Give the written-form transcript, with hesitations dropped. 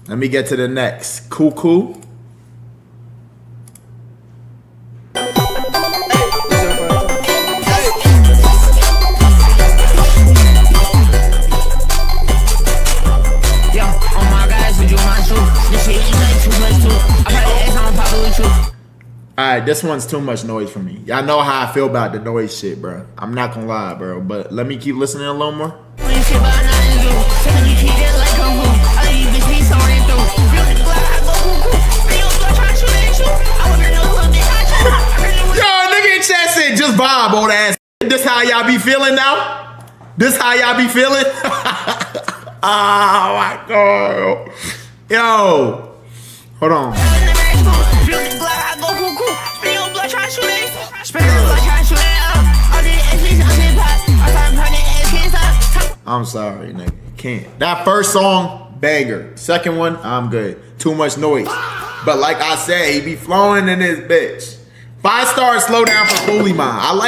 Let me get to the next. Cuckoo. Alright, this one's too much noise for me. Y'all know how I feel about the noise shit, bro. I'm not gonna lie, bro. But let me keep listening a little more. Just vibe, old ass. This how y'all be feeling now? This how y'all be feeling? Oh my god. Yo. Hold on. I'm sorry, nigga. Can't. That first song, banger. Second one, I'm good. Too much noise. But like I said, he be flowing in this bitch. 5 stars slow down for Bullyman. I like